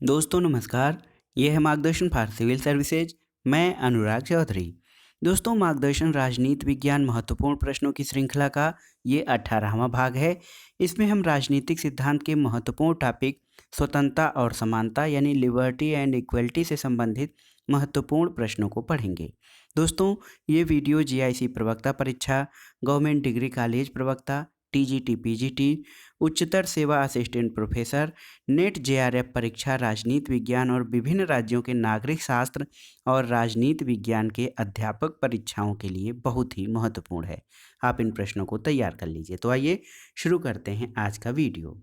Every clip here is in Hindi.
दोस्तों नमस्कार। ये है मार्गदर्शन फॉर सिविल सर्विसेज। मैं अनुराग चौधरी। दोस्तों, मार्गदर्शन राजनीति विज्ञान महत्वपूर्ण प्रश्नों की श्रृंखला का ये 18वां भाग है। इसमें हम राजनीतिक सिद्धांत के महत्वपूर्ण टॉपिक स्वतंत्रता और समानता यानी लिबर्टी एंड इक्वलिटी से संबंधित महत्वपूर्ण प्रश्नों को पढ़ेंगे। दोस्तों, ये वीडियो जीआईसी प्रवक्ता परीक्षा, गवर्नमेंट डिग्री कॉलेज प्रवक्ता, टीजीटी पीजीटी, उच्चतर सेवा असिस्टेंट प्रोफेसर, नेट जेआरएफ परीक्षा, राजनीति विज्ञान और विभिन्न राज्यों के नागरिक शास्त्र और राजनीति विज्ञान के अध्यापक परीक्षाओं के लिए बहुत ही महत्वपूर्ण है। आप इन प्रश्नों को तैयार कर लीजिए। तो आइए शुरू करते हैं आज का वीडियो।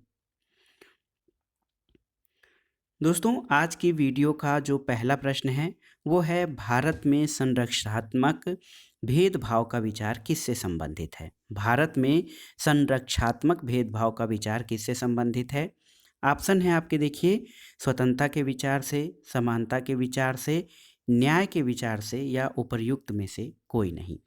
दोस्तों, आज की वीडियो का जो पहला प्रश्न है वो है, भारत में संरक्षणात्मक भेदभाव का विचार किससे संबंधित है? भारत में संरक्षात्मक भेदभाव का विचार किससे संबंधित है? ऑप्शन है आपके, देखिए, स्वतंत्रता के विचार से, समानता के विचार से, न्याय के विचार से या उपर्युक्त में से कोई नहीं।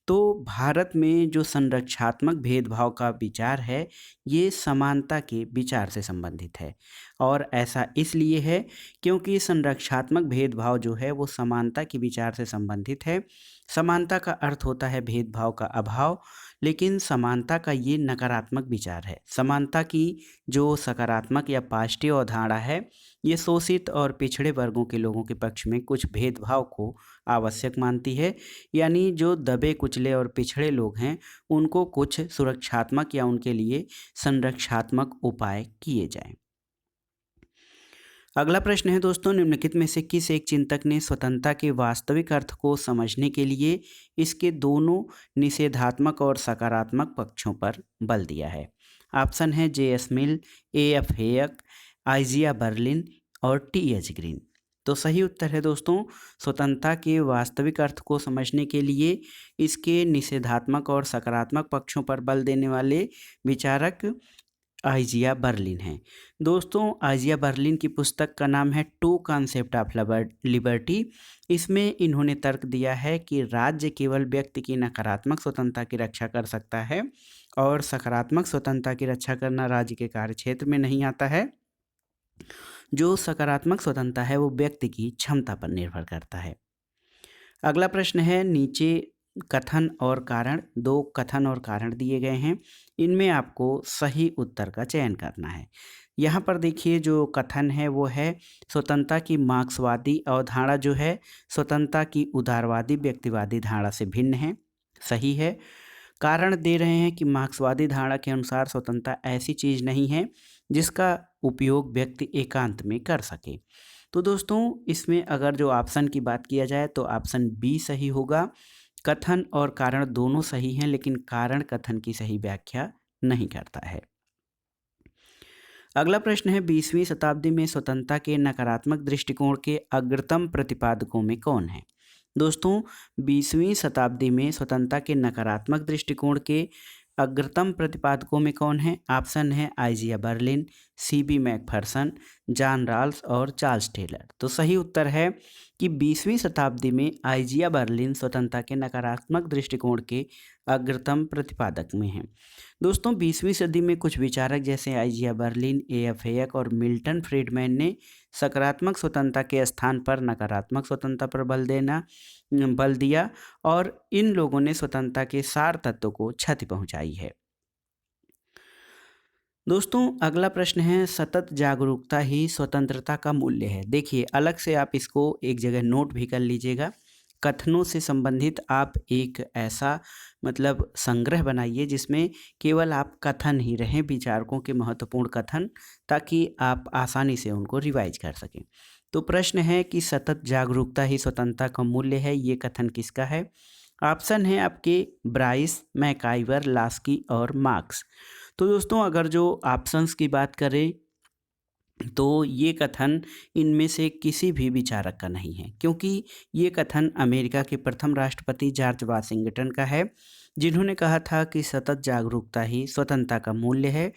तो भारत में जो संरक्षात्मक भेदभाव का विचार है ये समानता के विचार से संबंधित है। और ऐसा इसलिए है क्योंकि संरक्षात्मक भेदभाव जो है वो समानता के विचार से संबंधित है। समानता का अर्थ होता है भेदभाव का अभाव, लेकिन समानता का ये नकारात्मक विचार है। समानता की जो सकारात्मक या पॉजिटिव अवधारणा है ये शोषित और पिछड़े वर्गों के लोगों के पक्ष में कुछ भेदभाव को आवश्यक मानती है। यानी जो दबे कुचले और पिछड़े लोग हैं उनको कुछ सुरक्षात्मक या उनके लिए संरक्षात्मक उपाय किए जाएं। अगला प्रश्न है दोस्तों, निम्नलिखित में से किस एक चिंतक ने स्वतंत्रता के वास्तविक अर्थ को समझने के लिए इसके दोनों निषेधात्मक और सकारात्मक पक्षों पर बल दिया है? ऑप्शन है J S Mill, A F Hayek, Isaiah Berlin और टी एच ग्रीन। तो सही उत्तर है दोस्तों, स्वतंत्रता के वास्तविक अर्थ को समझने के लिए इसके निषेधात्मक और सकारात्मक पक्षों पर बल देने वाले विचारक आइजिया बर्लिन हैं। दोस्तों, आइजिया बर्लिन की पुस्तक का नाम है टू कॉन्सेप्ट ऑफ लिबर्टी। इसमें इन्होंने तर्क दिया है कि राज्य केवल व्यक्ति की नकारात्मक स्वतंत्रता की रक्षा कर सकता है और सकारात्मक स्वतंत्रता की रक्षा करना राज्य के कार्यक्षेत्र में नहीं आता है। जो सकारात्मक स्वतंत्रता है वो व्यक्ति की क्षमता पर निर्भर करता है। अगला प्रश्न है, नीचे कथन और कारण, दो कथन और कारण दिए गए हैं, इनमें आपको सही उत्तर का चयन करना है। यहाँ पर देखिए, जो कथन है वो है, स्वतंत्रता की मार्क्सवादी अवधारणा जो है स्वतंत्रता की उदारवादी व्यक्तिवादी धारणा से भिन्न है। सही है। कारण दे रहे हैं कि मार्क्सवादी धारणा के अनुसार स्वतंत्रता ऐसी चीज़ नहीं है जिसका उपयोग व्यक्ति एकांत में कर सके। तो दोस्तों, इसमें अगर जो ऑप्शन की बात किया जाए तो ऑप्शन बी सही होगा। कथन और कारण दोनों सही हैं, लेकिन कारण कथन की सही व्याख्या नहीं करता है। अगला प्रश्न है, 20वीं शताब्दी में स्वतंत्रता के नकारात्मक दृष्टिकोण के अग्रतम प्रतिपादकों में कौन है? दोस्तों, 20वीं शताब्दी में स्वतंत्रता के नकारात्मक दृष्टिकोण के अग्रतम प्रतिपादकों में कौन है? ऑप्शन है Isaiah Berlin, C B Macpherson, John Rawls और चार्ल्स टेलर। तो सही उत्तर है कि 20वीं शताब्दी में आइजिया बर्लिन स्वतंत्रता के नकारात्मक दृष्टिकोण के अग्रतम प्रतिपादक में हैं। दोस्तों, 20वीं सदी में कुछ विचारक जैसे आइजिया बर्लिन, ए एफ हेयक और मिल्टन फ्रीडमैन ने सकारात्मक स्वतंत्रता के स्थान पर नकारात्मक स्वतंत्रता पर बल दिया और इन लोगों ने स्वतंत्रता के सार तत्व को क्षति पहुंचाई है। दोस्तों, अगला प्रश्न है, सतत जागरूकता ही स्वतंत्रता का मूल्य है। देखिए, अलग से आप इसको एक जगह नोट भी कर लीजिएगा। कथनों से संबंधित आप एक ऐसा संग्रह बनाइए जिसमें केवल आप कथन ही रहें, विचारकों के महत्वपूर्ण कथन, ताकि आप आसानी से उनको रिवाइज कर सकें। तो प्रश्न है कि सतत जागरूकता ही स्वतंत्रता का मूल्य है, ये कथन किसका है? ऑप्शन है आपके ब्राइस, मैकाइवर, लास्की और मार्क्स। तो दोस्तों, अगर जो ऑप्शंस की बात करें तो ये कथन इनमें से किसी भी विचारक का नहीं है, क्योंकि ये कथन अमेरिका के प्रथम राष्ट्रपति जॉर्ज वाशिंगटन का है, जिन्होंने कहा था कि सतत जागरूकता ही स्वतंत्रता का मूल्य है।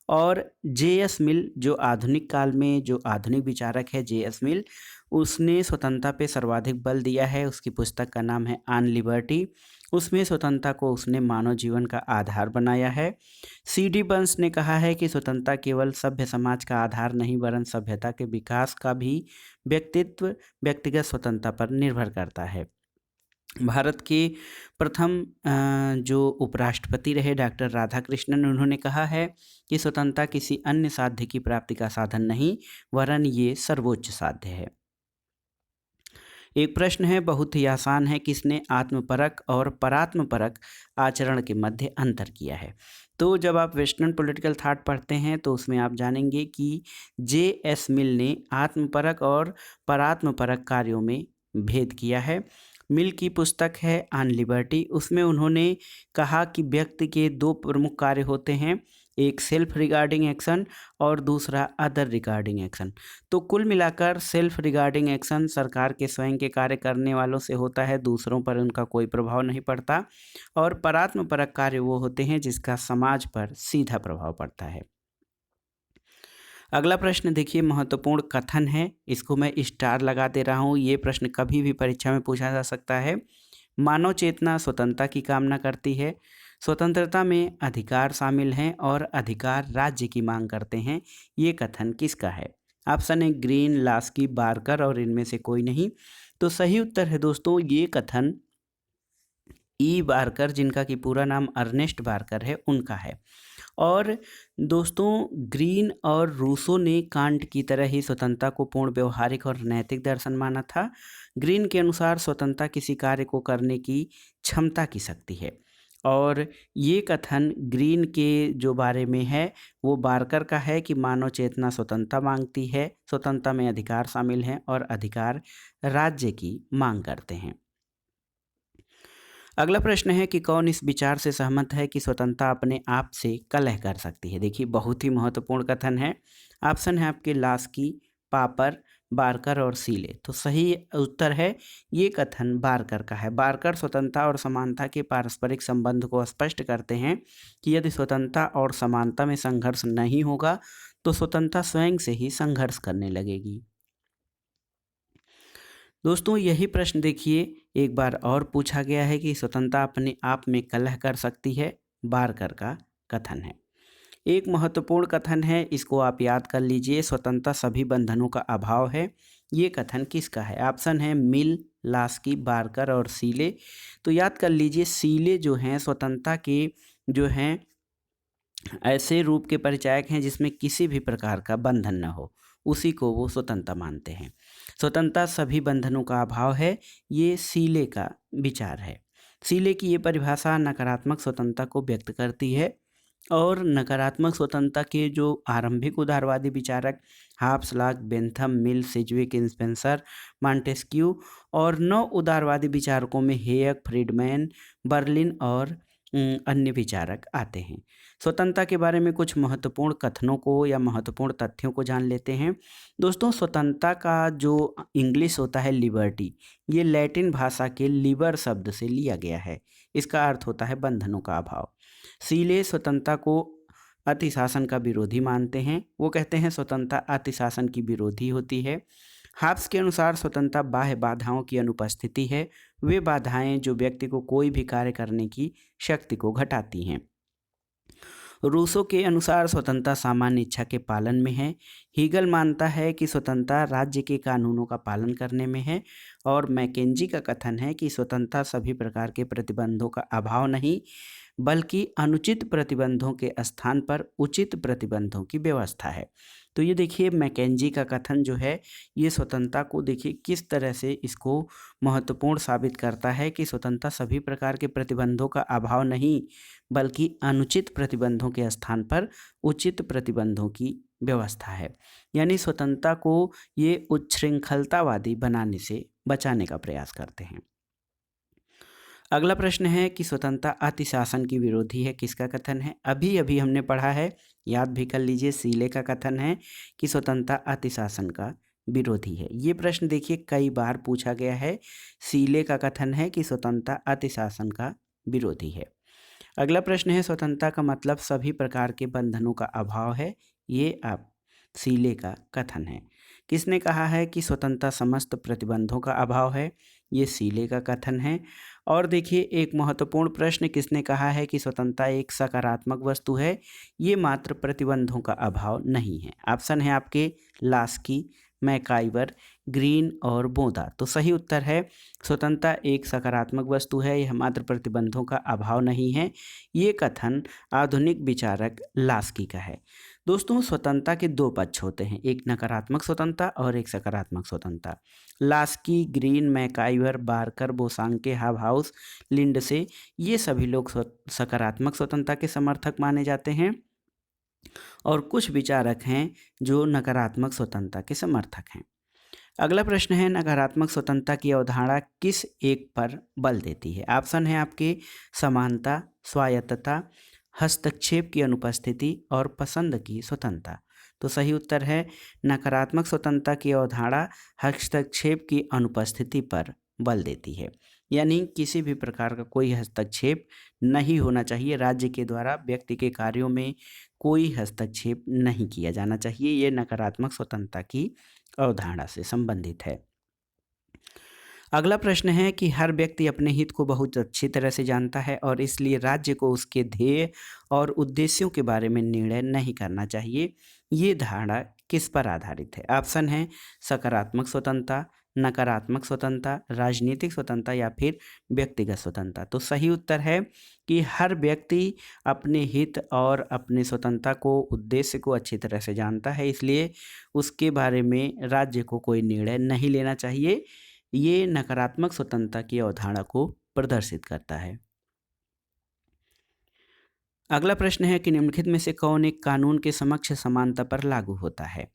और जे एस मिल, जो आधुनिक काल में जो आधुनिक विचारक है जे एस मिल, उसने स्वतंत्रता पे सर्वाधिक बल दिया है। उसकी पुस्तक का नाम है ऑन लिबर्टी उसमें स्वतंत्रता को उसने मानव जीवन का आधार बनाया है। सी.डी. बर्न्स ने कहा है कि स्वतंत्रता केवल सभ्य समाज का आधार नहीं वरन सभ्यता के विकास का भी व्यक्तिगत स्वतंत्रता पर निर्भर करता है। भारत के प्रथम जो उपराष्ट्रपति रहे डॉक्टर राधाकृष्णन, उन्होंने कहा है कि स्वतंत्रता किसी अन्य साध्य की प्राप्ति का साधन नहीं वरन ये सर्वोच्च साध्य है। एक प्रश्न है, बहुत ही आसान है, किसने आत्मपरक और परात्मपरक आचरण के मध्य अंतर किया है? तो जब आप वेस्टर्न पॉलिटिकल थॉट पढ़ते हैं तो उसमें आप जानेंगे कि J.S. मिल ने आत्मपरक और परात्मपरक कार्यों में भेद किया है। मिल की पुस्तक है ऑन लिबर्टी, उसमें उन्होंने कहा कि व्यक्ति के दो प्रमुख कार्य होते हैं, एक सेल्फ रिगार्डिंग एक्शन और दूसरा अदर रिगार्डिंग एक्शन। तो कुल मिलाकर सेल्फ रिगार्डिंग एक्शन सरकार के स्वयं के कार्य करने वालों से होता है, दूसरों पर उनका कोई प्रभाव नहीं पड़ता, और परात्मपरक कार्य वो होते हैं जिसका समाज पर सीधा प्रभाव पड़ता है। अगला प्रश्न देखिए, महत्वपूर्ण कथन है, इसको मैं स्टार लगा दे रहा हूँ। ये प्रश्न कभी भी परीक्षा में पूछा जा सकता है। मानव चेतना स्वतंत्रता की कामना करती है, स्वतंत्रता में अधिकार शामिल हैं और अधिकार राज्य की मांग करते हैं। ये कथन किसका है? ऑप्शन है ग्रीन, लास्की, बार्कर और इनमें से कोई नहीं। तो सही उत्तर है दोस्तों ये कथन ई बार्कर, जिनका कि पूरा नाम अर्नेस्ट बार्कर है, उनका है। और दोस्तों ग्रीन और रूसो ने कांट की तरह ही स्वतंत्रता को पूर्ण व्यवहारिक और नैतिक दर्शन माना था। ग्रीन के अनुसार स्वतंत्रता किसी कार्य को करने की क्षमता की शक्ति है, और ये कथन ग्रीन के जो बारे में है वो बार्कर का है कि मानव चेतना स्वतंत्रता मांगती है, स्वतंत्रता में अधिकार शामिल हैं और अधिकार राज्य की मांग करते हैं। अगला प्रश्न है कि कौन इस विचार से सहमत है कि स्वतंत्रता अपने आप से कलह कर सकती है? देखिए बहुत ही महत्वपूर्ण कथन है। ऑप्शन है आपके लास्की, पापर, बार्कर और सीले। तो सही उत्तर है ये कथन बार्कर का है। बार्कर स्वतंत्रता और समानता के पारस्परिक संबंध को स्पष्ट करते हैं कि यदि स्वतंत्रता और समानता में संघर्ष नहीं होगा तो स्वतंत्रता स्वयं से ही संघर्ष करने लगेगी। दोस्तों यही प्रश्न देखिए एक बार और पूछा गया है कि स्वतंत्रता अपने आप में कलह कर सकती है, बार्कर का कथन है। एक महत्वपूर्ण कथन है, इसको आप याद कर लीजिए, स्वतंत्रता सभी बंधनों का अभाव है। ये कथन किसका है? ऑप्शन है मिल, लास्की, बार्कर और सीले। तो याद कर लीजिए सीले जो हैं स्वतंत्रता के जो हैं ऐसे रूप के परिचायक हैं जिसमें किसी भी प्रकार का बंधन न हो, उसी को वो स्वतंत्रता मानते हैं। स्वतंत्रता सभी बंधनों का अभाव है, ये सीले का विचार है। सीले की ये परिभाषा नकारात्मक स्वतंत्रता को व्यक्त करती है, और नकारात्मक स्वतंत्रता के जो आरंभिक उदारवादी विचारक हाब्स, लॉक, बेंथम, मिल, सिजविक, स्पेंसर, मॉन्टेस्क्यू और नौ उदारवादी विचारकों में हेयक, फ्रीडमैन, बर्लिन और अन्य विचारक आते हैं। स्वतंत्रता के बारे में कुछ महत्वपूर्ण कथनों को या महत्वपूर्ण तथ्यों को जान लेते हैं। दोस्तों स्वतंत्रता का जो इंग्लिश होता है लिबर्टी, ये लैटिन भाषा के लिबर शब्द से लिया गया है। इसका अर्थ होता है बंधनों का अभाव। सीले स्वतंत्रता को अतिशासन का विरोधी मानते हैं, वो कहते हैं स्वतंत्रता अतिशासन की विरोधी होती है। हाब्स के अनुसार स्वतंत्रता बाह्य बाधाओं की अनुपस्थिति है, वे बाधाएं जो व्यक्ति को कोई भी कार्य करने की शक्ति को घटाती हैं। रूसो के अनुसार स्वतंत्रता सामान्य इच्छा के पालन में है। हीगल मानता है कि स्वतंत्रता राज्य के कानूनों का पालन करने में है, और मैकेंजी का कथन है कि स्वतंत्रता सभी प्रकार के प्रतिबंधों का अभाव नहीं बल्कि अनुचित प्रतिबंधों के स्थान पर उचित प्रतिबंधों की व्यवस्था है। तो ये देखिए मैकेंजी का कथन जो है ये स्वतंत्रता को देखिए किस तरह से इसको महत्वपूर्ण साबित करता है कि स्वतंत्रता सभी प्रकार के प्रतिबंधों का अभाव नहीं बल्कि अनुचित प्रतिबंधों के स्थान पर उचित प्रतिबंधों की व्यवस्था है। यानी स्वतंत्रता को ये उच्छृंखलतावादी बनाने से बचाने का प्रयास करते हैं। अगला प्रश्न है कि स्वतंत्रता अतिशासन की विरोधी है, किसका कथन है? अभी अभी हमने पढ़ा है, याद भी कर लीजिए, सीले का कथन है कि स्वतंत्रता अतिशासन का विरोधी है। ये प्रश्न देखिए कई बार पूछा गया है। सीले का कथन है कि स्वतंत्रता अतिशासन का विरोधी है। अगला प्रश्न है स्वतंत्रता का मतलब सभी प्रकार के बंधनों का अभाव है, ये आप सीले का कथन है। किसने कहा है कि स्वतंत्रता समस्त प्रतिबंधों का अभाव है? ये सीले का कथन है। और देखिए एक महत्वपूर्ण प्रश्न, किसने कहा है कि स्वतंत्रता एक सकारात्मक वस्तु है? ये मात्र प्रतिबंधों का अभाव नहीं है। ऑप्शन है आपके लास्की, मैकाइवर, ग्रीन और बोदा। तो सही उत्तर है स्वतंत्रता एक सकारात्मक वस्तु है, यह मात्र प्रतिबंधों का अभाव नहीं है। ये कथन आधुनिक विचारक लास्की का है। दोस्तों स्वतंत्रता के दो पक्ष होते हैं, एक नकारात्मक स्वतंत्रता और एक सकारात्मक स्वतंत्रता। Laski, Green, MacIver, Barker, Bosanquet, Hobhouse, Lindsay, ये सभी लोग सकारात्मक स्वतंत्रता के समर्थक माने जाते हैं और कुछ विचारक हैं जो नकारात्मक स्वतंत्रता के समर्थक हैं। अगला प्रश्न है, नकारात्मक स्वतंत्रता की अवधारणा किस एक पर बल देती है? ऑप्शन है आपके समानता, स्वायत्तता, हस्तक्षेप की अनुपस्थिति और पसंद की स्वतंत्रता। तो सही उत्तर है नकारात्मक स्वतंत्रता की अवधारणा हस्तक्षेप की अनुपस्थिति पर बल देती है, यानी किसी भी प्रकार का कोई हस्तक्षेप नहीं होना चाहिए। राज्य के द्वारा व्यक्ति के कार्यों में कोई हस्तक्षेप नहीं किया जाना चाहिए। ये नकारात्मक स्वतंत्रता की अवधारणा से संबंधित है। अगला प्रश्न है कि हर व्यक्ति अपने हित को बहुत अच्छी तरह से जानता है और इसलिए राज्य को उसके ध्येय और उद्देश्यों के बारे में निर्णय नहीं करना चाहिए। ये धारणा किस पर आधारित है? ऑप्शन है सकारात्मक स्वतंत्रता, नकारात्मक स्वतंत्रता, राजनीतिक स्वतंत्रता या फिर व्यक्तिगत स्वतंत्रता। तो सही उत्तर है कि हर व्यक्ति अपने हित और अपने स्वतंत्रता को, उद्देश्य को अच्छी तरह से जानता है, इसलिए उसके बारे में राज्य को कोई निर्णय नहीं लेना चाहिए। ये नकारात्मक स्वतंत्रता की अवधारणा को प्रदर्शित करता है। अगला प्रश्न है कि निम्नलिखित में से कौन एक कानून के समक्ष समानता पर लागू होता है?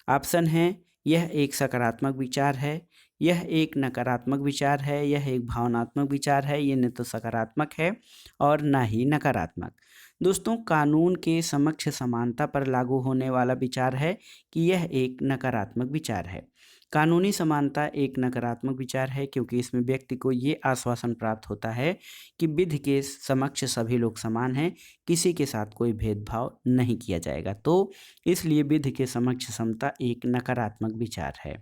ऑप्शन है यह एक सकारात्मक विचार है, यह एक नकारात्मक विचार है, यह एक भावनात्मक विचार है, ये न तो सकारात्मक है और न ही नकारात्मक। दोस्तों कानून के समक्ष समानता पर लागू होने वाला विचार है कि यह एक नकारात्मक विचार है। कानूनी समानता एक नकारात्मक विचार है क्योंकि इसमें व्यक्ति को ये आश्वासन प्राप्त होता है कि विधि के समक्ष सभी लोग समान हैं, किसी के साथ कोई भेदभाव नहीं किया जाएगा। तो इसलिए विधि के समक्ष समता एक नकारात्मक विचार है।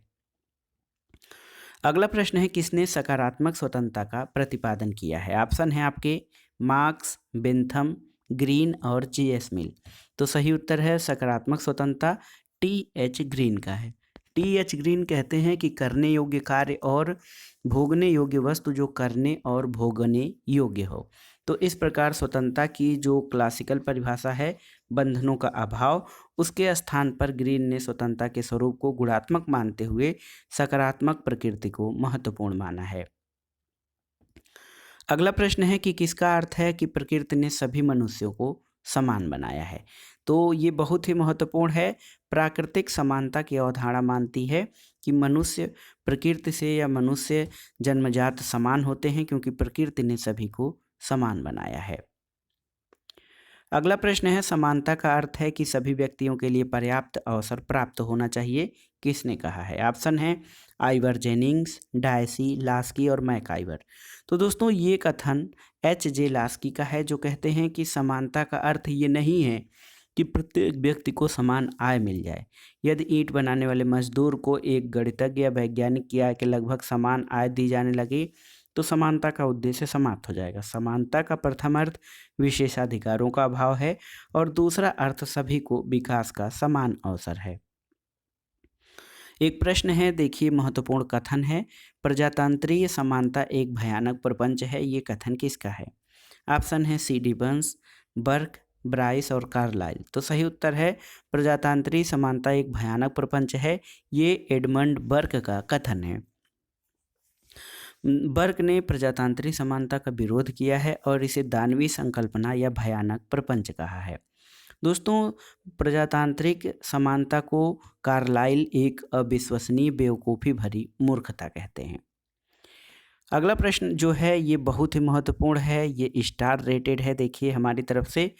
अगला प्रश्न है किसने सकारात्मक स्वतंत्रता का प्रतिपादन किया है? ऑप्शन है आपके मार्क्स, बेंथम, ग्रीन और जी.एस. मिल। तो सही उत्तर है सकारात्मक स्वतंत्रता टी.एच. ग्रीन का है। टी.एच. ग्रीन कहते हैं कि करने योग्य कार्य और भोगने योग्य वस्तु जो करने और भोगने योग्य हो। तो इस प्रकार स्वतंत्रता की जो क्लासिकल परिभाषा है बंधनों का अभाव, उसके स्थान पर ग्रीन ने स्वतंत्रता के स्वरूप को गुणात्मक मानते हुए सकारात्मक प्रकृति को महत्वपूर्ण माना है। अगला प्रश्न है कि किसका अर्थ है कि प्रकृति ने सभी मनुष्यों को समान बनाया है? तो ये बहुत ही महत्वपूर्ण है। प्राकृतिक समानता की अवधारणा मानती है कि मनुष्य प्रकृति से या मनुष्य जन्मजात समान होते हैं क्योंकि प्रकृति ने सभी को समान बनाया है। अगला प्रश्न है समानता का अर्थ है कि सभी व्यक्तियों के लिए पर्याप्त अवसर प्राप्त होना चाहिए, किसने कहा है? ऑप्शन है आइवर जेनिंग्स, डायसी, लास्की और मैकाइवर। तो दोस्तों ये कथन H.J. लास्की का है जो कहते हैं कि समानता का अर्थ ये नहीं है कि प्रत्येक व्यक्ति को समान आय मिल जाए। यदि ईंट बनाने वाले मजदूर को एक गणितज्ञ या वैज्ञानिक की आय के लगभग समान आय दी जाने लगे तो समानता का उद्देश्य समाप्त हो जाएगा। समानता का प्रथम अर्थ विशेषाधिकारों का अभाव है और दूसरा अर्थ सभी को विकास का समान अवसर है। एक प्रश्न है, देखिए महत्वपूर्ण कथन है, प्रजातंत्रीय समानता एक भयानक प्रपंच है, ये कथन किसका है? ऑप्शन है C.D. बर्न्स, बर्क, ब्राइस और कार्लाइल। तो सही उत्तर है प्रजातंत्रीय समानता एक भयानक प्रपंच है, ये एडमंड बर्क का कथन है। बर्क ने प्रजातांत्रिक समानता का विरोध किया है और इसे दानवी संकल्पना या भयानक प्रपंच कहा है। दोस्तों प्रजातांत्रिक समानता को कार्लाइल एक अविश्वसनीय बेवकूफ़ी भरी मूर्खता कहते हैं। अगला प्रश्न जो है ये बहुत ही महत्वपूर्ण है, ये स्टार रेटेड है। देखिए हमारी तरफ से,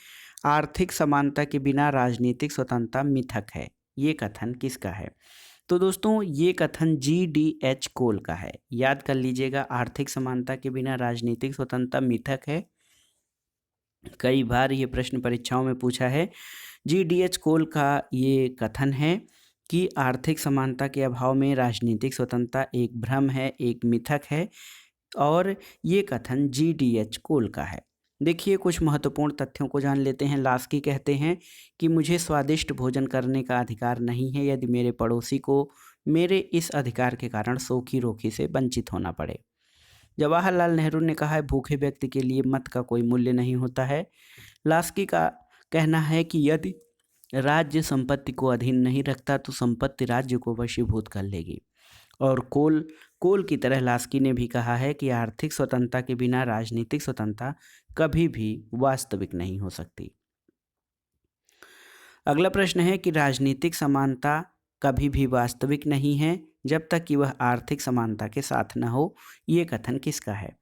आर्थिक समानता के बिना राजनीतिक स्वतंत्रता मिथक है, ये कथन किसका है? तो दोस्तों ये कथन G.D.H. कोल का है। याद कर लीजिएगा, आर्थिक समानता के बिना राजनीतिक स्वतंत्रता मिथक है। कई बार ये प्रश्न परीक्षाओं में पूछा है। G.D.H. कोल का ये कथन है कि आर्थिक समानता के अभाव में राजनीतिक स्वतंत्रता एक भ्रम है, एक मिथक है और ये कथन GDH कोल का है। देखिए कुछ महत्वपूर्ण तथ्यों को जान लेते हैं। लास्की कहते हैं कि मुझे स्वादिष्ट भोजन करने का अधिकार नहीं है यदि मेरे पड़ोसी को मेरे इस अधिकार के कारण सोखी रोखी से वंचित होना पड़े। जवाहरलाल नेहरू ने कहा है भूखे व्यक्ति के लिए मत का कोई मूल्य नहीं होता है। लास्की का कहना है कि यदि राज्य संपत्ति को अधीन नहीं रखता तो संपत्ति राज्य को वशीभूत कर लेगी। और कोल की तरह लास्की ने भी कहा है कि आर्थिक स्वतंत्रता के बिना राजनीतिक स्वतंत्रता कभी भी वास्तविक नहीं हो सकती। अगला प्रश्न है कि राजनीतिक समानता कभी भी वास्तविक नहीं है जब तक कि वह आर्थिक समानता के साथ न हो। ये कथन किसका है?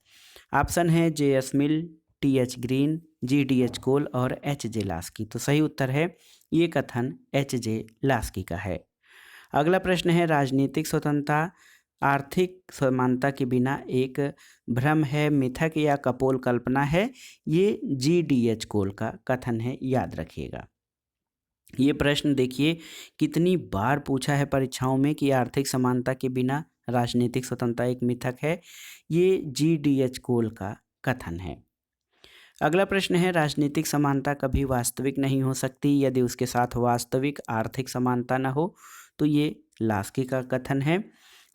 ऑप्शन है JS मिल, TH ग्रीन, GDH कोल और HJ लास्की। तो सही उत्तर है ये कथन HJ लास्की का है। अगला प्रश्न है राजनीतिक स्वतंत्रता आर्थिक समानता के बिना एक भ्रम है, मिथक या कपोल कल्पना है। ये GDH कोल का कथन है, याद रखिएगा। ये प्रश्न देखिए कितनी बार पूछा है परीक्षाओं में कि आर्थिक समानता के बिना राजनीतिक स्वतंत्रता एक मिथक है। ये GDH कोल का कथन है। अगला प्रश्न है राजनीतिक समानता कभी वास्तविक नहीं हो सकती यदि उसके साथ वास्तविक आर्थिक समानता न हो। तो ये लास्की का कथन है।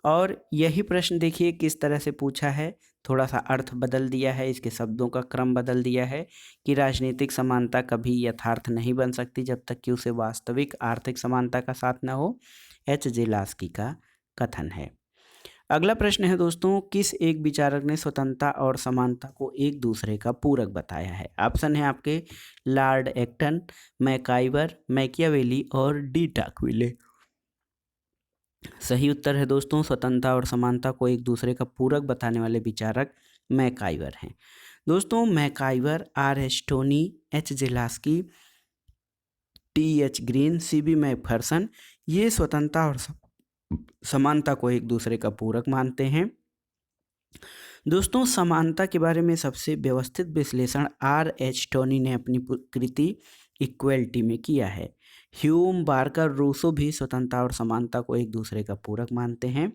और यही प्रश्न देखिए किस तरह से पूछा है, थोड़ा सा अर्थ बदल दिया है, इसके शब्दों का क्रम बदल दिया है कि राजनीतिक समानता कभी यथार्थ नहीं बन सकती जब तक कि उसे वास्तविक आर्थिक समानता का साथ न हो। HJ लास्की का कथन है। अगला प्रश्न है दोस्तों किस एक विचारक ने स्वतंत्रता और समानता को एक दूसरे का पूरक बताया है? ऑप्शन है आपके लॉर्ड एक्टन, मैकाइवर, मैकियावेली और डी टाकविले। सही उत्तर है दोस्तों स्वतंत्रता और समानता को एक दूसरे का पूरक बताने वाले विचारक मैकाइवर हैं। दोस्तों MacIver, RS Tony, HJ Laski, TH green, CB Macpherson ये स्वतंत्रता और समानता को एक दूसरे का पूरक मानते हैं। दोस्तों समानता के बारे में सबसे व्यवस्थित विश्लेषण RH टोनी ने अपनी कृति इक्वलिटी में किया है। ह्यूम, बार्कर, रूसो भी स्वतंत्रता और समानता को एक दूसरे का पूरक मानते हैं।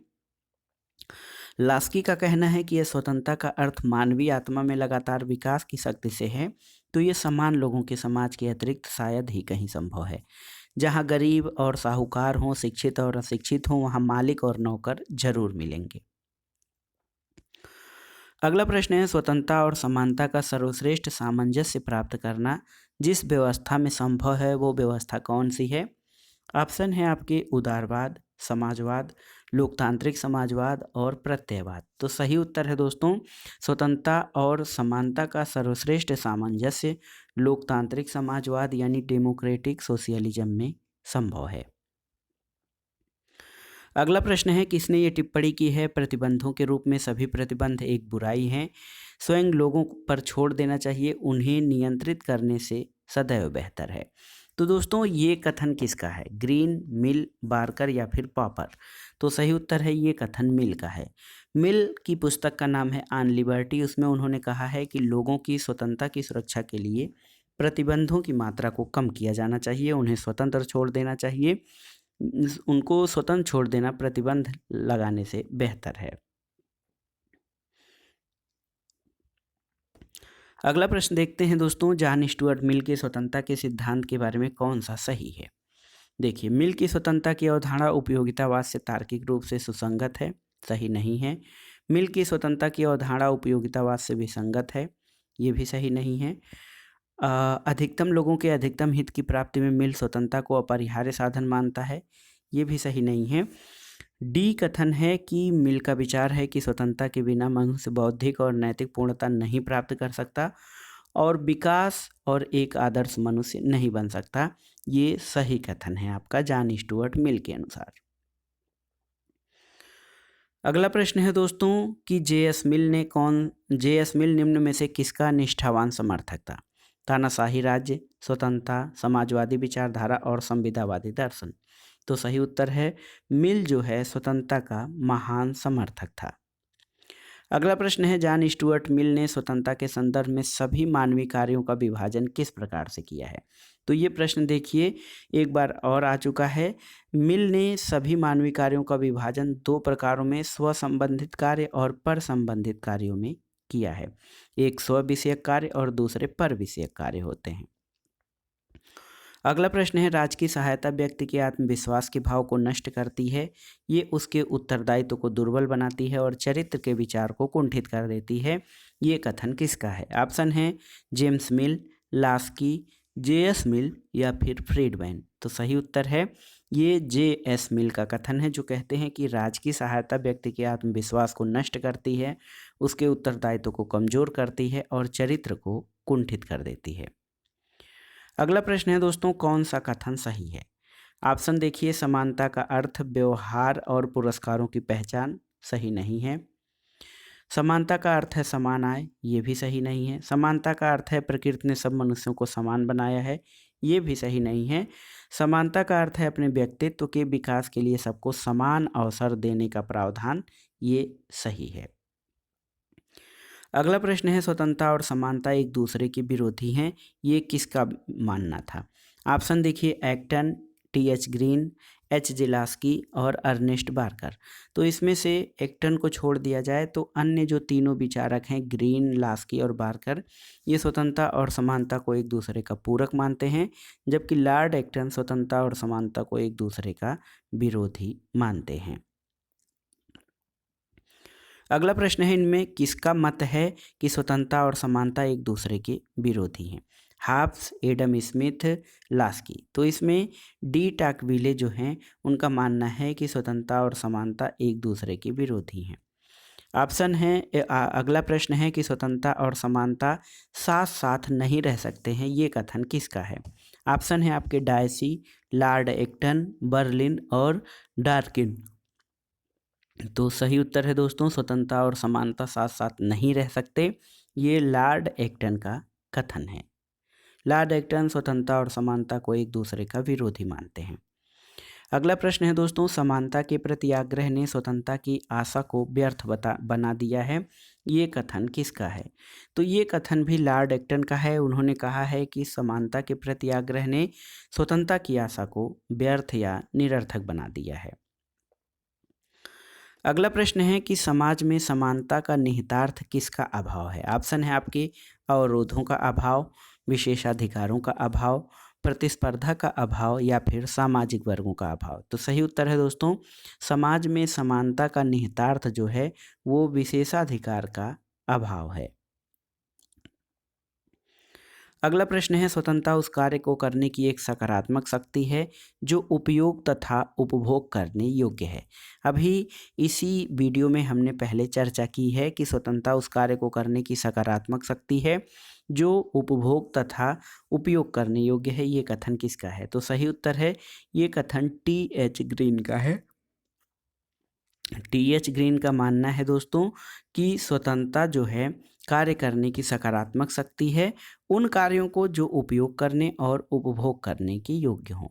लास्की का कहना है कि यह स्वतंत्रता का अर्थ मानवीय आत्मा में लगातार विकास की शक्ति से है, तो ये समान लोगों के समाज के अतिरिक्त शायद ही कहीं संभव है। जहाँ गरीब और साहूकार हों, शिक्षित और अशिक्षित हों, वहाँ मालिक और नौकर जरूर मिलेंगे। अगला प्रश्न है स्वतंत्रता और समानता का सर्वश्रेष्ठ सामंजस्य प्राप्त करना जिस व्यवस्था में संभव है वो व्यवस्था कौन सी है? ऑप्शन है आपके उदारवाद, समाजवाद, लोकतांत्रिक समाजवाद और प्रत्ययवाद। तो सही उत्तर है दोस्तों स्वतंत्रता और समानता का सर्वश्रेष्ठ सामंजस्य लोकतांत्रिक समाजवाद यानी डेमोक्रेटिक सोशलिज्म में संभव है। अगला प्रश्न है किसने ये टिप्पणी की है प्रतिबंधों के रूप में सभी प्रतिबंध एक बुराई हैं, स्वयं लोगों पर छोड़ देना चाहिए, उन्हें नियंत्रित करने से सदैव बेहतर है। तो दोस्तों ये कथन किसका है? ग्रीन, मिल, बार्कर या फिर पॉपर? तो सही उत्तर है ये कथन मिल का है। मिल की पुस्तक का नाम है ऑन लिबर्टी। उसमें उन्होंने कहा है कि लोगों की स्वतंत्रता की सुरक्षा के लिए प्रतिबंधों की मात्रा को कम किया जाना चाहिए, उन्हें स्वतंत्र छोड़ देना चाहिए, उनको स्वतंत्र छोड़ देना प्रतिबंध लगाने से बेहतर है। अगला प्रश्न देखते हैं दोस्तों जॉन स्टुअर्ट मिल के स्वतंत्रता के सिद्धांत के बारे में कौन सा सही है? देखिए मिल की स्वतंत्रता की अवधारणा उपयोगितावाद से तार्किक रूप से सुसंगत है, सही नहीं है। मिल की स्वतंत्रता की अवधारणा उपयोगितावाद से विसंगत है, ये भी सही नहीं है। अधिकतम लोगों के अधिकतम हित की प्राप्ति में मिल स्वतंत्रता को अपरिहार्य साधन मानता है, ये भी सही नहीं है। डी कथन है कि मिल का विचार है कि स्वतंत्रता के बिना मनुष्य बौद्धिक और नैतिक पूर्णता नहीं प्राप्त कर सकता और विकास और एक आदर्श मनुष्य नहीं बन सकता, ये सही कथन है आपका जॉन स्टुअर्ट मिल के अनुसार। अगला प्रश्न है दोस्तों कि JS मिल निम्न में से किसका निष्ठावान समर्थक था? तानाशाही राज्य, स्वतंत्रता, समाजवादी विचारधारा और संविदावादी दर्शन। तो सही उत्तर है मिल जो है स्वतंत्रता का महान समर्थक था। अगला प्रश्न है, जॉन स्टुअर्ट मिल ने स्वतंत्रता के संदर्भ में सभी मानवीय कार्यों का विभाजन किस प्रकार से किया है। तो ये प्रश्न देखिए एक बार और आ चुका है। मिल ने सभी मानवीय कार्यों का विभाजन दो प्रकारों में स्व संबंधित कार्य और पर संबंधित कार्यों में किया है। एक स्व विषयक कार्य और दूसरे पर विषयक कार्य होते हैं। अगला प्रश्न है, राज्य की सहायता व्यक्ति के आत्मविश्वास के भाव को नष्ट करती है, ये उसके उत्तरदायित्व को दुर्बल बनाती है और चरित्र के विचार को कुंठित कर देती है। ये कथन किसका है। ऑप्शन है जेम्स मिल, लास्की, जे.एस. मिल या फिर फ्रीडमैन। तो सही उत्तर है ये जे.एस. मिल का कथन है, जो कहते हैं कि राज्य की सहायता व्यक्ति के आत्मविश्वास को नष्ट करती है, उसके उत्तरदायित्व को कमजोर करती है और चरित्र को कुंठित कर देती है। अगला प्रश्न है दोस्तों, कौन सा कथन सही है। ऑप्शन देखिए, समानता का अर्थ व्यवहार और पुरस्कारों की पहचान, सही नहीं है। समानता का अर्थ है समान आय, ये भी सही नहीं है। समानता का अर्थ है प्रकृति ने सब मनुष्यों को समान बनाया है, ये भी सही नहीं है। समानता का अर्थ है अपने व्यक्तित्व के विकास के लिए सबको समान अवसर देने का प्रावधान, ये सही है। अगला प्रश्न है, स्वतंत्रता और समानता एक दूसरे के विरोधी हैं, ये किसका मानना था। ऑप्शन देखिए, Acton, T H. Green, H. J Laski और अर्नेस्ट बार्कर। तो इसमें से एक्टन को छोड़ दिया जाए तो अन्य जो तीनों विचारक हैं, ग्रीन, लास्की और बार्कर, ये स्वतंत्रता और समानता को एक दूसरे का पूरक मानते हैं, जबकि लॉर्ड एक्टन स्वतंत्रता और समानता को एक दूसरे का विरोधी मानते हैं। अगला प्रश्न है, इनमें किसका मत है कि स्वतंत्रता और समानता एक दूसरे के विरोधी हैं। Halves, Adam Smith, Laski. तो इसमें डी टाकविले जो हैं उनका मानना है कि स्वतंत्रता और समानता एक दूसरे के विरोधी हैं। ऑप्शन है अगला प्रश्न है कि स्वतंत्रता और समानता साथ साथ नहीं रह सकते हैं, ये कथन किसका है। ऑप्शन है आपके डायसी, लॉर्ड एक्टन, बर्लिन और डार्किन। तो सही उत्तर है दोस्तों, स्वतंत्रता और समानता साथ साथ नहीं रह सकते, ये लॉर्ड एक्टन का कथन है। लॉर्ड एक्टन स्वतंत्रता और समानता को एक दूसरे का विरोधी मानते हैं। अगला प्रश्न है दोस्तों, समानता के प्रति आग्रह ने स्वतंत्रता की आशा को व्यर्थ बना दिया है, ये कथन किसका है। तो ये कथन भी लॉर्ड एक्टन का है। उन्होंने कहा है कि समानता के प्रति आग्रह ने स्वतंत्रता की आशा को व्यर्थ या निरर्थक बना दिया है। अगला प्रश्न है कि समाज में समानता का निहितार्थ किसका अभाव है। ऑप्शन है आपके अवरोधों का अभाव, विशेषाधिकारों का अभाव, प्रतिस्पर्धा का अभाव या फिर सामाजिक वर्गों का अभाव। तो सही उत्तर है दोस्तों, समाज में समानता का निहितार्थ जो है वो विशेषाधिकार का अभाव है। अगला प्रश्न है, स्वतंत्रता उस कार्य को करने की एक सकारात्मक शक्ति है जो उपयोग तथा उपभोग करने योग्य है। अभी इसी वीडियो में हमने पहले चर्चा की है कि स्वतंत्रता उस कार्य को करने की सकारात्मक शक्ति है जो उपभोग तथा उपयोग करने योग्य है, ये कथन किसका है। तो सही उत्तर है ये कथन टी.एच. ग्रीन का है। टी.एच. ग्रीन का मानना है दोस्तों कि स्वतंत्रता जो है कार्य करने की सकारात्मक शक्ति है उन कार्यों को जो उपयोग करने और उपभोग करने के योग्य हों।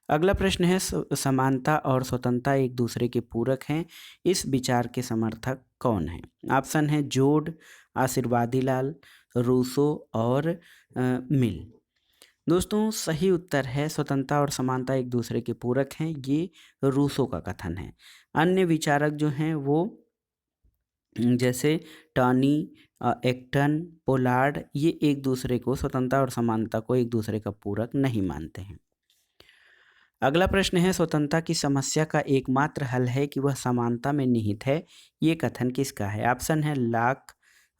अगला प्रश्न है, समानता और स्वतंत्रता एक दूसरे के पूरक हैं, इस विचार के समर्थक कौन हैं। ऑप्शन है जोड, आशीर्वादी लाल, रूसो और मिल। दोस्तों सही उत्तर है स्वतंत्रता और समानता एक दूसरे के पूरक हैं, ये रूसो का कथन है। अन्य विचारक जो हैं वो जैसे टॉनी, एक्टन, पोलार्ड, ये एक दूसरे को स्वतंत्रता और समानता को एक दूसरे का पूरक नहीं मानते हैं। अगला प्रश्न है, स्वतंत्रता की समस्या का एकमात्र हल है कि वह समानता में निहित है, ये कथन किसका है। ऑप्शन है लॉक,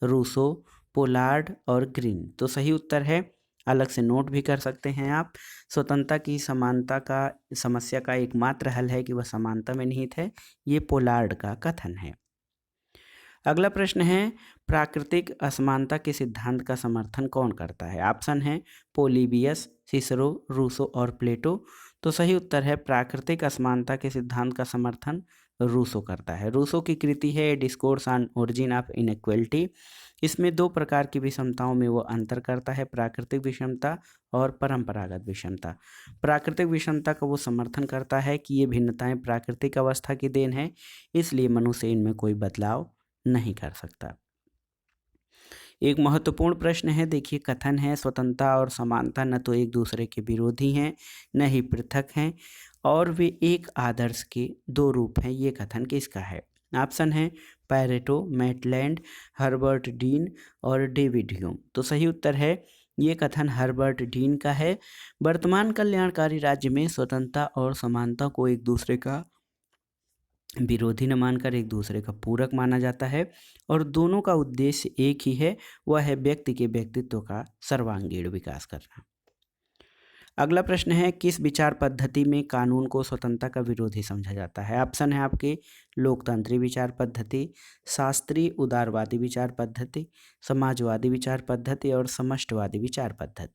रूसो, पोलार्ड और ग्रीन। तो सही उत्तर है, अलग से नोट भी कर सकते हैं आप, स्वतंत्रता की समानता का समस्या का एकमात्र हल है कि वह समानता में निहित है, ये पोलार्ड का कथन है। अगला प्रश्न है, प्राकृतिक असमानता के सिद्धांत का समर्थन कौन करता है। ऑप्शन है पोलिबियस, सिसरो, रूसो और प्लेटो। तो सही उत्तर है प्राकृतिक असमानता के सिद्धांत का समर्थन रूसो करता है। रूसो की कृति है discourse on origin of inequality. इसमें दो प्रकार की विषमताओं में वो अंतर करता है, प्राकृतिक विषमता और परंपरागत विषमता। प्राकृतिक विषमता का वो समर्थन करता है कि ये भिन्नताएं प्राकृतिक अवस्था की देन है, इसलिए मनुष्य इनमें कोई बदलाव नहीं कर सकता। एक महत्वपूर्ण प्रश्न है, देखिए कथन है, स्वतंत्रता और समानता न तो एक दूसरे के विरोधी हैं न ही पृथक हैं और वे एक आदर्श के दो रूप हैं। ये कथन किसका है? ऑप्शन है पैरेटो, मैटलैंड, हर्बर्ट डीन और डेविड ह्यूम। तो सही उत्तर है ये कथन हर्बर्ट डीन का है। वर्तमान कल्याणकारी राज्य में स्वतंत्रता और समानता को एक दूसरे का विरोधी न मानकर एक दूसरे का पूरक माना जाता है और दोनों का उद्देश्य एक ही है, वह है व्यक्ति के व्यक्तित्व का सर्वांगीण विकास करना। अगला प्रश्न है, किस विचार पद्धति में कानून को स्वतंत्रता का विरोधी समझा जाता है? ऑप्शन है आपके लोकतांत्रिक विचार पद्धति, शास्त्रीय उदारवादी विचार पद्धति, समाजवादी विचार पद्धति और समष्टवादी विचार पद्धति।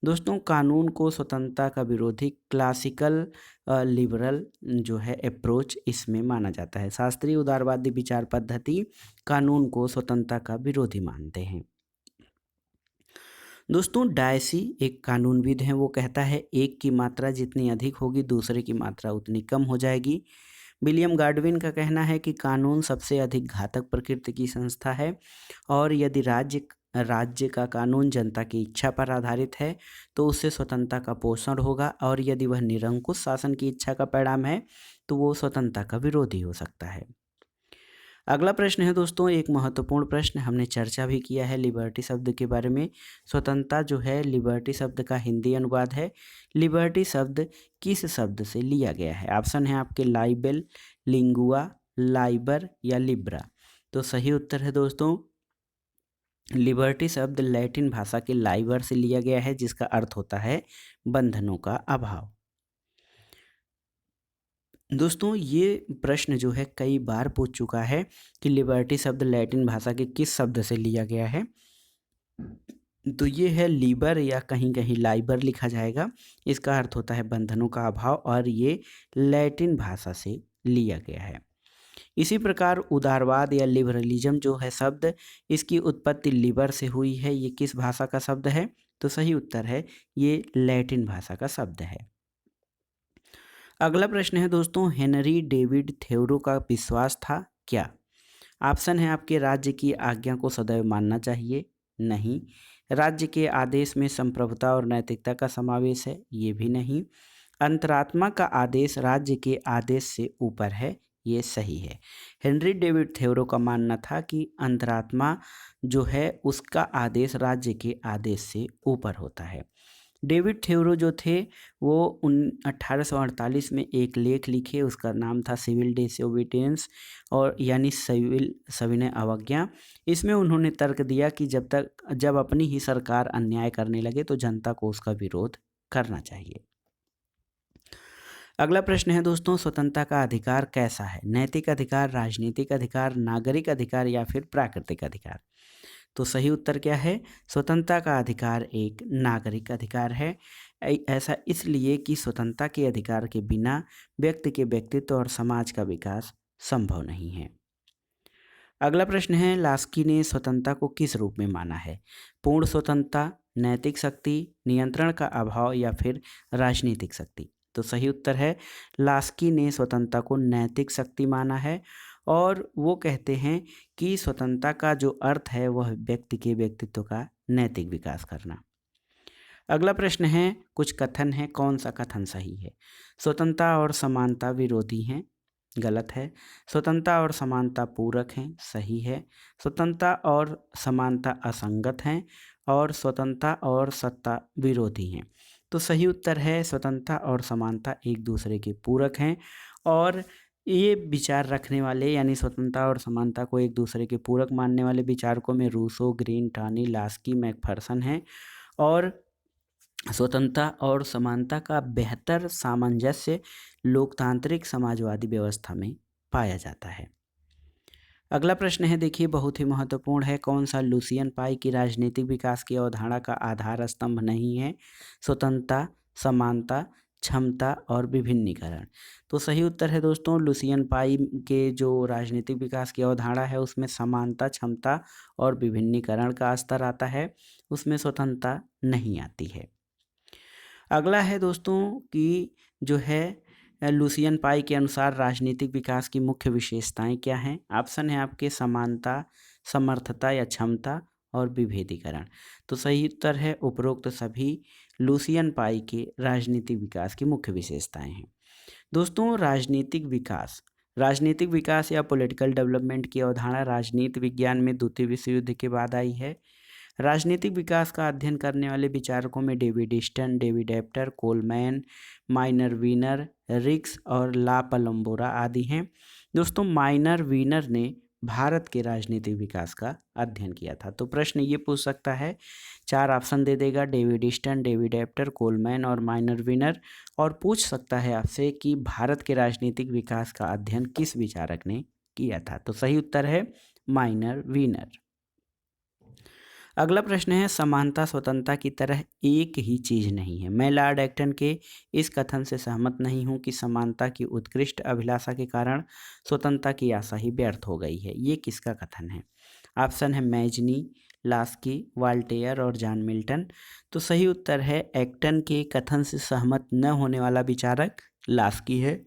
दोस्तों, कानून को स्वतंत्रता का विरोधी क्लासिकल लिबरल जो है अप्रोच इसमें माना जाता है। शास्त्रीय उदारवादी विचार पद्धति कानून को स्वतंत्रता का विरोधी मानते हैं। दोस्तों, डायसी एक कानूनविद हैं, वो कहता है एक की मात्रा जितनी अधिक होगी दूसरे की मात्रा उतनी कम हो जाएगी। विलियम गाडविन का कहना है कि कानून सबसे अधिक घातक प्रकृति की संस्था है और यदि राज्य का कानून जनता की इच्छा पर आधारित है तो उससे स्वतंत्रता का पोषण होगा और यदि वह निरंकुश शासन की इच्छा का परिणाम है तो वो स्वतंत्रता का विरोधी हो सकता है। अगला प्रश्न है दोस्तों, एक महत्वपूर्ण प्रश्न, हमने चर्चा भी किया है लिबर्टी शब्द के बारे में। स्वतंत्रता जो है लिबर्टी शब्द का हिंदी अनुवाद है। लिबर्टी शब्द किस शब्द से लिया गया है? ऑप्शन है आपके लाइबेल, लिंगुआ, लाइबर या लिब्रा। तो सही उत्तर है दोस्तों लिबर्टी शब्द लैटिन भाषा के लाइबर से लिया गया है जिसका अर्थ होता है बंधनों का अभाव। दोस्तों, ये प्रश्न जो है कई बार पूछ चुका है कि लिबर्टी शब्द लैटिन भाषा के किस शब्द से लिया गया है। तो ये है लीबर या कहीं कहीं लाइबर लिखा जाएगा। इसका अर्थ होता है बंधनों का अभाव और ये लैटिन भाषा से लिया गया है। इसी प्रकार उदारवाद या लिबरलिज्म जो है शब्द, इसकी उत्पत्ति लिबर से हुई है। ये किस भाषा का शब्द है? तो सही उत्तर है ये लैटिन भाषा का शब्द है। अगला प्रश्न है दोस्तों, हेनरी डेविड थ्योरो का विश्वास था क्या? ऑप्शन है आपके राज्य की आज्ञा को सदैव मानना चाहिए, नहीं। राज्य के आदेश में संप्रभुता और नैतिकता का समावेश है, ये भी नहीं। अंतरात्मा का आदेश राज्य के आदेश से ऊपर है, ये सही है। हेनरी डेविड थ्योरो का मानना था कि अंतरात्मा जो है उसका आदेश राज्य के आदेश से ऊपर होता है। डेविड थ्योरो जो थे वो 1848 में एक लेख लिखे, उसका नाम था सिविल डिसोबीडियंस और यानी सिविल सविनय अवज्ञा। इसमें उन्होंने तर्क दिया कि जब अपनी ही सरकार अन्याय करने लगे तो जनता को उसका विरोध करना चाहिए। अगला प्रश्न है दोस्तों, स्वतंत्रता का अधिकार कैसा है? नैतिक अधिकार, राजनीतिक अधिकार, नागरिक अधिकार या फिर प्राकृतिक अधिकार? तो सही उत्तर क्या है? स्वतंत्रता का अधिकार एक नागरिक अधिकार है। ऐसा इसलिए कि स्वतंत्रता के अधिकार के बिना व्यक्ति के व्यक्तित्व और समाज का विकास संभव नहीं है। अगला प्रश्न है, लास्की ने स्वतंत्रता को किस रूप में माना है? पूर्ण स्वतंत्रता, नैतिक शक्ति, नियंत्रण का अभाव या फिर राजनीतिक शक्ति? तो सही उत्तर है लास्की ने स्वतंत्रता को नैतिक शक्ति माना है और वो कहते हैं कि स्वतंत्रता का जो अर्थ है वह व्यक्ति के व्यक्तित्व का नैतिक विकास करना। अगला प्रश्न है, कुछ कथन है, कौन सा कथन सही है? स्वतंत्रता और समानता विरोधी हैं, गलत है। स्वतंत्रता और समानता पूरक हैं, सही है। स्वतंत्रता और समानता असंगत हैं और स्वतंत्रता और सत्ता विरोधी हैं। तो सही उत्तर है स्वतंत्रता और समानता एक दूसरे के पूरक हैं और ये विचार रखने वाले यानी स्वतंत्रता और समानता को एक दूसरे के पूरक मानने वाले विचारकों में रूसो, ग्रीन, टानी, लास्की, मैकफर्सन हैं और स्वतंत्रता और समानता का बेहतर सामंजस्य लोकतांत्रिक समाजवादी व्यवस्था में पाया जाता है। अगला प्रश्न है, देखिए बहुत ही महत्वपूर्ण है, कौन सा लुसियन पाई की राजनीतिक विकास की अवधारणा का आधार स्तंभ नहीं है? स्वतंत्रता, समानता, क्षमता और विभिन्नीकरण। तो सही उत्तर है दोस्तों लुसियन पाई के जो राजनीतिक विकास की अवधारणा है उसमें समानता, क्षमता और विभिन्नीकरण का स्तर आता है, उसमें स्वतंत्रता नहीं आती है। अगला है दोस्तों कि जो है लुसियन पाई के अनुसार राजनीतिक विकास की मुख्य विशेषताएं क्या हैं? ऑप्शन है आपके समानता, समर्थता या क्षमता और विभेदीकरण। तो सही उत्तर है उपरोक्त सभी लुसियन पाई के राजनीतिक विकास की मुख्य विशेषताएं हैं। दोस्तों, राजनीतिक विकास या पॉलिटिकल डेवलपमेंट की अवधारणा राजनीति विज्ञान में द्वितीय विश्व युद्ध के बाद आई है। राजनीतिक विकास का अध्ययन करने वाले विचारकों में David Easton, David एप्टर, Coleman, minor Wiener, रिक्स और ला पलम्बोरा आदि हैं। दोस्तों, माइनर वीनर ने भारत के राजनीतिक विकास का अध्ययन किया था। तो प्रश्न ये पूछ सकता है, 4 ऑप्शन दे देगा, डेविड ईस्टन, डेविड एप्टर, कोलमैन और माइनर वीनर, और पूछ सकता है आपसे कि भारत के राजनीतिक विकास का अध्ययन किस विचारक ने किया था। तो सही उत्तर है माइनर वीनर। अगला प्रश्न है, समानता स्वतंत्रता की तरह एक ही चीज नहीं है। मैं लॉर्ड एक्टन के इस कथन से सहमत नहीं हूं कि समानता की उत्कृष्ट अभिलाषा के कारण स्वतंत्रता की आशा ही व्यर्थ हो गई है। ये किसका कथन है? ऑप्शन है मैजनी, लास्की, वाल्टेयर और जॉन मिल्टन। तो सही उत्तर है एक्टन के कथन से सहमत न होने वाला विचारक लास्की है,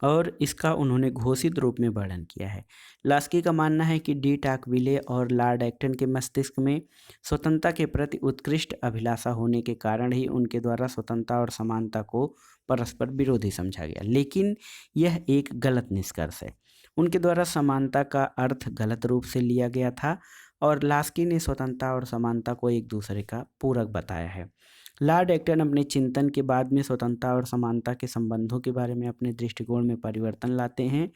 और इसका उन्होंने घोषित रूप में वर्णन किया है। लास्की का मानना है कि डी टाकविले और लॉर्ड एक्टन के मस्तिष्क में स्वतंत्रता के प्रति उत्कृष्ट अभिलाषा होने के कारण ही उनके द्वारा स्वतंत्रता और समानता को परस्पर विरोधी समझा गया। लेकिन यह एक गलत निष्कर्ष है। उनके द्वारा समानता का अर्थ गलत रूप से लिया गया था, और लास्की ने स्वतंत्रता और समानता को एक दूसरे का पूरक बताया है। लॉर्ड एक्टन अपने चिंतन के बाद में स्वतंत्रता और समानता के संबंधों के बारे में अपने दृष्टिकोण में परिवर्तन लाते हैं।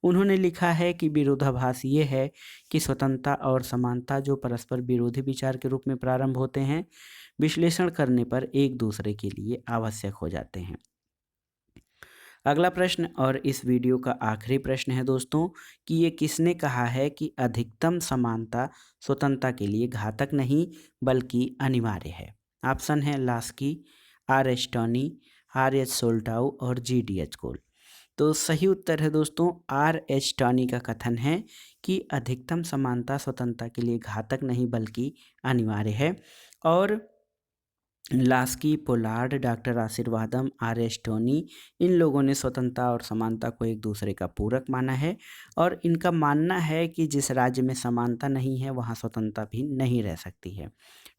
उन्होंने लिखा है कि विरोधाभास ये है कि स्वतंत्रता और समानता, जो परस्पर विरोधी विचार के रूप में प्रारंभ होते हैं, विश्लेषण करने पर एक दूसरे के लिए आवश्यक हो जाते हैं। अगला प्रश्न और इस वीडियो का आखिरी प्रश्न है दोस्तों, कि ये किसने कहा है कि अधिकतम समानता स्वतंत्रता के लिए घातक नहीं बल्कि अनिवार्य है? ऑप्शन है Laski, R H Tawney, R H Soltau और जी डी एच कोल। तो सही उत्तर है दोस्तों आर एच टॉनी का कथन है कि अधिकतम समानता स्वतंत्रता के लिए घातक नहीं बल्कि अनिवार्य है, और Laski, Pollard, doctor Ashirvadam, R S Tawney, इन लोगों ने स्वतंत्रता और समानता को एक दूसरे का पूरक माना है, और इनका मानना है कि जिस राज्य में समानता नहीं है वहाँ स्वतंत्रता भी नहीं रह सकती है।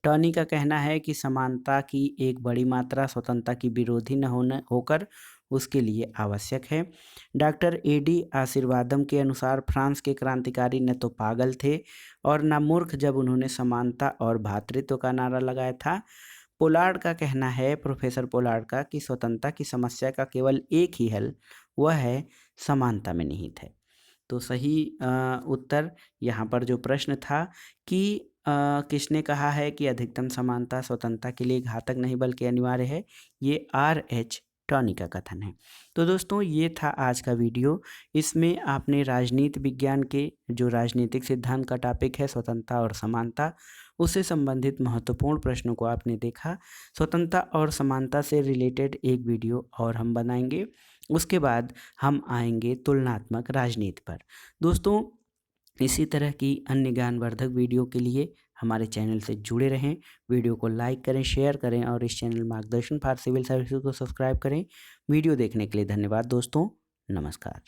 टॉनी का कहना है कि समानता की एक बड़ी मात्रा स्वतंत्रता की विरोधी न होकर उसके लिए आवश्यक है। डॉक्टर ए डी आशीर्वादम के अनुसार फ्रांस के क्रांतिकारी न तो पागल थे और न मूर्ख जब उन्होंने समानता और भ्रातृत्व का नारा लगाया था। पोलार्ड का कहना है, प्रोफेसर पोलार्ड का, कि स्वतंत्रता की समस्या का केवल एक ही हल, वह है समानता में निहित है। तो सही उत्तर यहाँ पर जो प्रश्न था कि किसने कहा है कि अधिकतम समानता स्वतंत्रता के लिए घातक नहीं बल्कि अनिवार्य है, ये आर एच टॉनी का कथन है। तो दोस्तों, ये था आज का वीडियो। इसमें आपने राजनीति विज्ञान के जो राजनीतिक सिद्धांत का टॉपिक है स्वतंत्रता और समानता, उससे संबंधित महत्वपूर्ण प्रश्नों को आपने देखा। स्वतंत्रता और समानता से रिलेटेड एक वीडियो और हम बनाएंगे, उसके बाद हम आएंगे तुलनात्मक राजनीति पर। दोस्तों, इसी तरह की अन्य ज्ञानवर्धक वीडियो के लिए हमारे चैनल से जुड़े रहें। वीडियो को लाइक करें, शेयर करें और इस चैनल मार्गदर्शन फॉर सिविल सर्विसेज को सब्सक्राइब करें। वीडियो देखने के लिए धन्यवाद दोस्तों। नमस्कार।